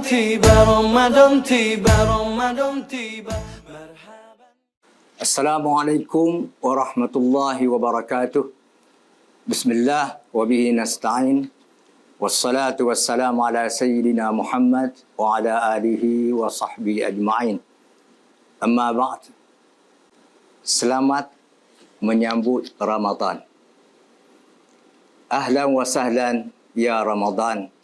tiba. Assalamualaikum warahmatullahi wabarakatuh. Bismillah wa bihi nasta'in. Wassalatu wassalamu ala sayyidina Muhammad wa ala alihi wa sahbihi ajma'in. Amma ba'd. Selamat menyambut Ramadan. Ahlan wa sahlan ya Ramadan.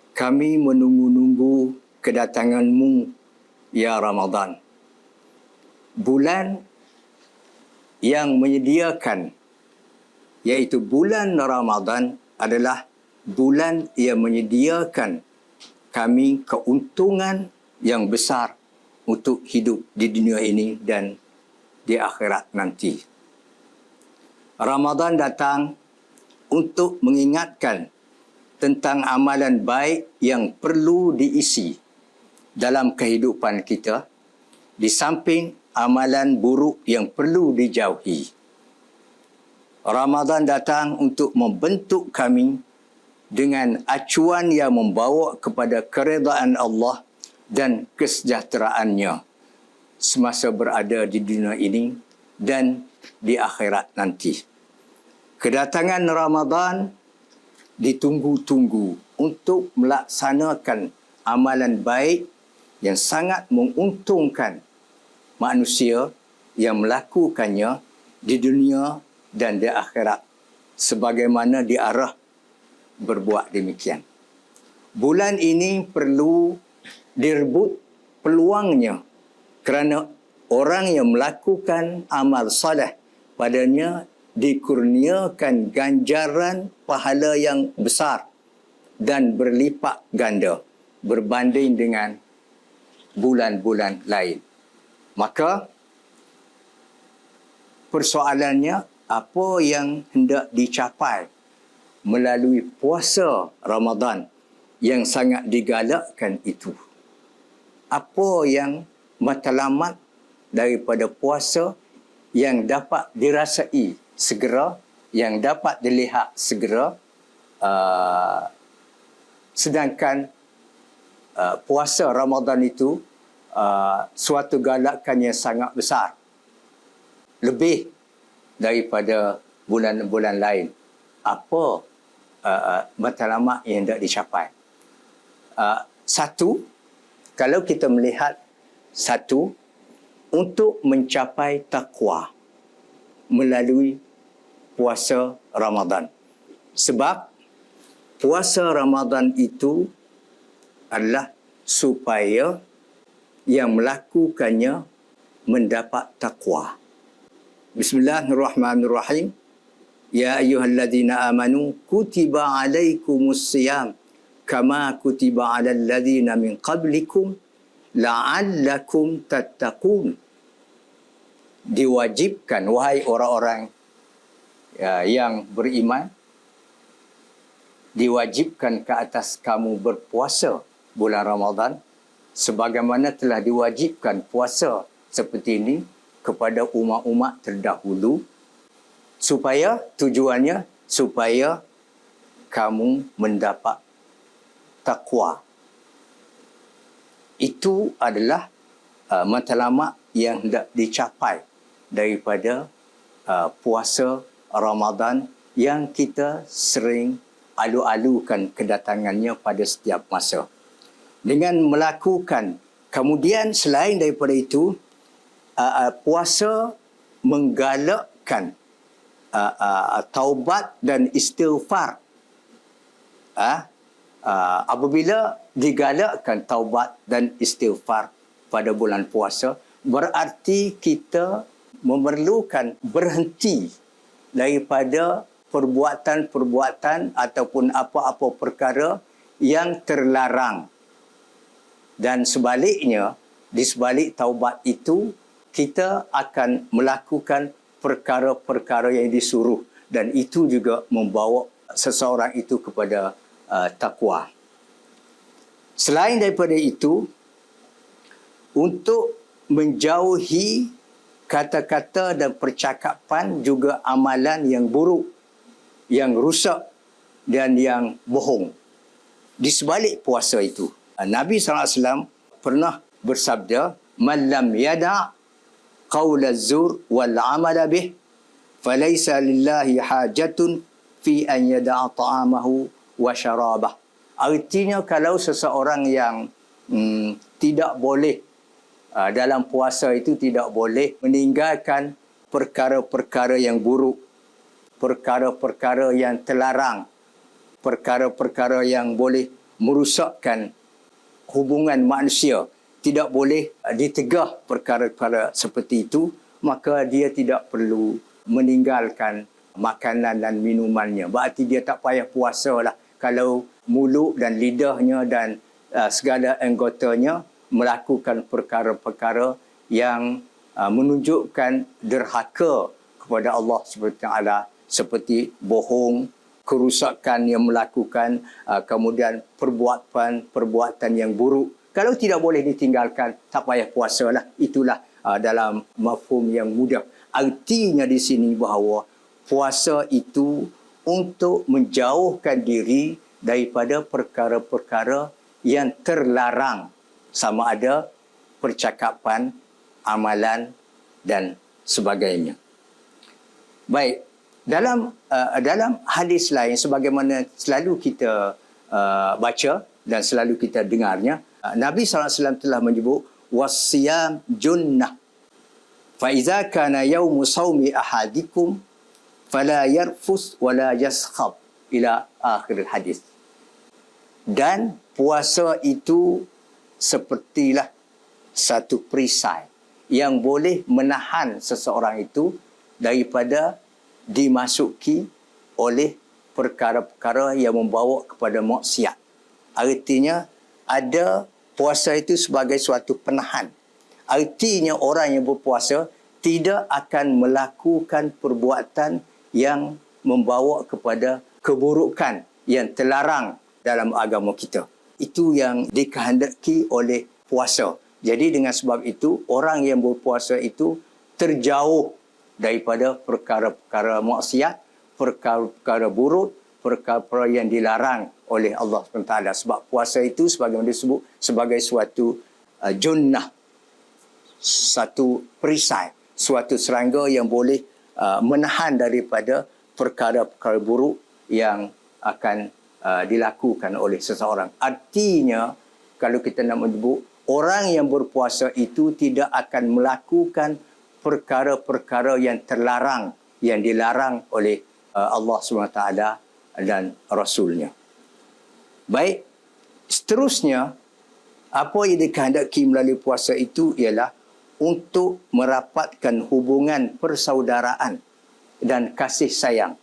Kami menunggu-nunggu kedatanganmu ya Ramadan. Bulan yang menyediakan, iaitu bulan Ramadan, adalah bulan yang menyediakan kami keuntungan yang besar untuk hidup di dunia ini dan di akhirat nanti. Ramadan datang untuk mengingatkan tentang amalan baik yang perlu diisi dalam kehidupan kita, di samping amalan buruk yang perlu dijauhi. Ramadan datang untuk membentuk kami dengan acuan yang membawa kepada keredaan Allah dan kesejahteraannya semasa berada di dunia ini dan di akhirat nanti. Kedatangan Ramadan ditunggu-tunggu untuk melaksanakan amalan baik yang sangat menguntungkan manusia yang melakukannya di dunia dan di akhirat, sebagaimana diarah berbuat demikian. Bulan ini perlu direbut peluangnya, kerana orang yang melakukan amal soleh padanya dikurniakan ganjaran pahala yang besar dan berlipat ganda berbanding dengan bulan-bulan lain. Maka persoalannya, apa yang hendak dicapai melalui puasa Ramadan yang sangat digalakkan itu? Apa yang matlamat daripada puasa yang dapat dirasai segera, yang dapat dilihat segera, sedangkan puasa Ramadan itu suatu galakan yang sangat besar, lebih daripada bulan-bulan lain. Apa matlamat yang hendak dicapai? Satu, kalau kita melihat satu, untuk mencapai takwa melalui puasa Ramadan. Sebab puasa Ramadan itu adalah supaya yang melakukannya mendapat takwa. Bismillahirrahmanirrahim. Ya ayyuhalladzina amanu kutiba alaikumus siyam kama kutiba alal ladzina min qablikum la'allakum tattaqun. Diwajibkan, wahai orang-orang yang beriman, diwajibkan ke atas kamu berpuasa bulan Ramadan sebagaimana telah diwajibkan puasa seperti ini kepada umat-umat terdahulu, supaya tujuannya supaya kamu mendapat takwa. Itu adalah matlamat yang hendak dicapai daripada puasa Ramadan yang kita sering alu-alukan kedatangannya pada setiap masa. Dengan melakukan, kemudian selain daripada itu, puasa menggalakkan taubat dan istighfar. Apabila digalakkan taubat dan istighfar pada bulan puasa, berarti kita memerlukan berhenti daripada perbuatan-perbuatan ataupun apa-apa perkara yang terlarang. Dan sebaliknya, di sebalik taubat itu, kita akan melakukan perkara-perkara yang disuruh, dan itu juga membawa seseorang itu kepada takwa. Selain daripada itu, untuk menjauhi kata-kata dan percakapan juga amalan yang buruk, yang rusak dan yang bohong. Di sebalik puasa itu, Nabi SAW pernah bersabda, "Man lam yada' qaula zur wal amala bih, falaysa lillahi hajatun fi an yada'a ta'amahu wa syarabah." Artinya kalau seseorang yang tidak boleh dalam puasa itu tidak boleh meninggalkan perkara-perkara yang buruk, perkara-perkara yang terlarang, perkara-perkara yang boleh merosakkan hubungan manusia, tidak boleh ditegah perkara-perkara seperti itu, maka dia tidak perlu meninggalkan makanan dan minumannya. Berarti dia tak payah puasa lah kalau mulut dan lidahnya dan segala anggotanya melakukan perkara-perkara yang menunjukkan derhaka kepada Allah SWT, seperti bohong, kerusakan yang melakukan, kemudian perbuatan yang buruk. Kalau tidak boleh ditinggalkan, tak payah puasa lah. Itulah dalam mafhum yang mudah. Artinya di sini bahawa puasa itu untuk menjauhkan diri daripada perkara-perkara yang terlarang, sama ada percakapan, amalan dan sebagainya. Baik, dalam hadis lain sebagaimana selalu kita baca dan selalu kita dengarnya, Nabi SAW telah menyebut wasiyam junnah. Fa iza kana yaumu saumi ahadikum fala yarfus wala yaskhab, ila akhir hadis. Dan puasa itu sepertilah satu perisai yang boleh menahan seseorang itu daripada dimasuki oleh perkara-perkara yang membawa kepada maksiat. Artinya ada puasa itu sebagai suatu penahan. Artinya orang yang berpuasa tidak akan melakukan perbuatan yang membawa kepada keburukan yang terlarang dalam agama kita. Itu yang dikehendaki oleh puasa. Jadi dengan sebab itu, orang yang berpuasa itu terjauh daripada perkara-perkara maksiat, perkara-perkara buruk, perkara-perkara yang dilarang oleh Allah SWT. Sebab puasa itu sebagaimana disebut sebagai suatu junnah, satu perisai, suatu serangga yang boleh menahan daripada perkara-perkara buruk yang akan dilakukan oleh seseorang. Artinya, kalau kita nak menyebut, orang yang berpuasa itu tidak akan melakukan perkara-perkara yang terlarang, yang dilarang oleh Allah SWT dan Rasulnya. Baik, seterusnya, apa yang dikehendaki melalui puasa itu ialah untuk merapatkan hubungan persaudaraan dan kasih sayang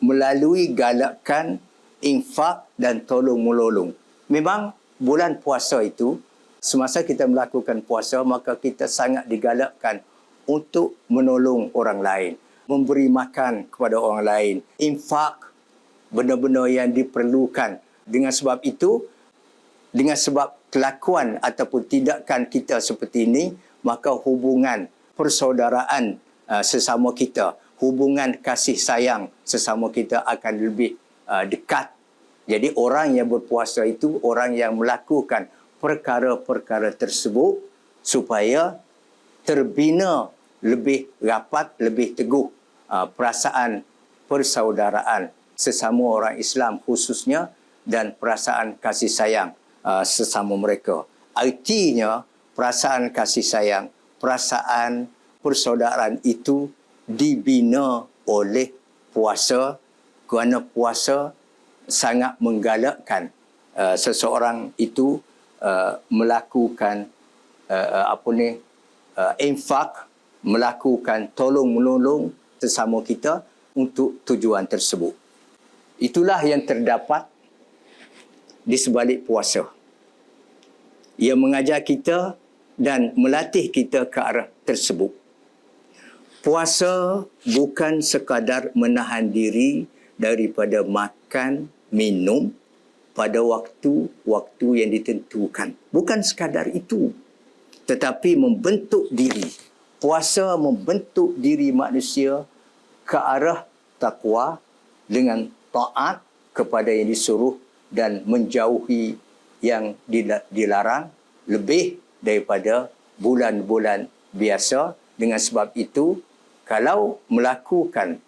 melalui galakan infak dan tolong-menolong. Memang bulan puasa itu, semasa kita melakukan puasa, maka kita sangat digalakkan untuk menolong orang lain, memberi makan kepada orang lain, infak benda-benda yang diperlukan. Dengan sebab itu, dengan sebab kelakuan ataupun tindakan kita seperti ini, maka hubungan persaudaraan sesama kita, hubungan kasih sayang sesama kita akan lebih dekat. Jadi orang yang berpuasa itu orang yang melakukan perkara-perkara tersebut supaya terbina lebih rapat, lebih teguh perasaan persaudaraan sesama orang Islam khususnya, dan perasaan kasih sayang sesama mereka. Artinya perasaan kasih sayang, perasaan persaudaraan itu dibina oleh puasa, kerana puasa sangat menggalakkan seseorang itu melakukan infak, melakukan tolong-menolong sesama kita untuk tujuan tersebut. Itulah yang terdapat di sebalik puasa, yang mengajar kita dan melatih kita ke arah tersebut. Puasa bukan sekadar menahan diri daripada makan, minum pada waktu-waktu yang ditentukan. Bukan sekadar itu, tetapi membentuk diri. Puasa membentuk diri manusia ke arah takwa dengan taat kepada yang disuruh dan menjauhi yang dilarang lebih daripada bulan-bulan biasa. Dengan sebab itu, kalau melakukan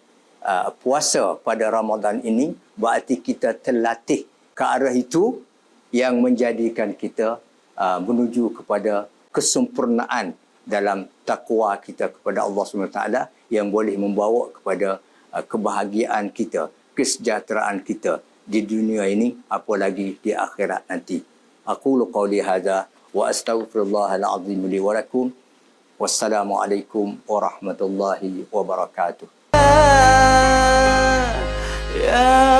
puasa pada Ramadan ini, berarti kita terlatih ke arah itu yang menjadikan kita menuju kepada kesempurnaan dalam takwa kita kepada Allah SWT yang boleh membawa kepada kebahagiaan kita, kesejahteraan kita di dunia ini, apalagi di akhirat nanti. Aqulu qawli hadza wa astaghfirullahal azim li wa lakum. Wassalamualaikum warahmatullahi wabarakatuh. Ya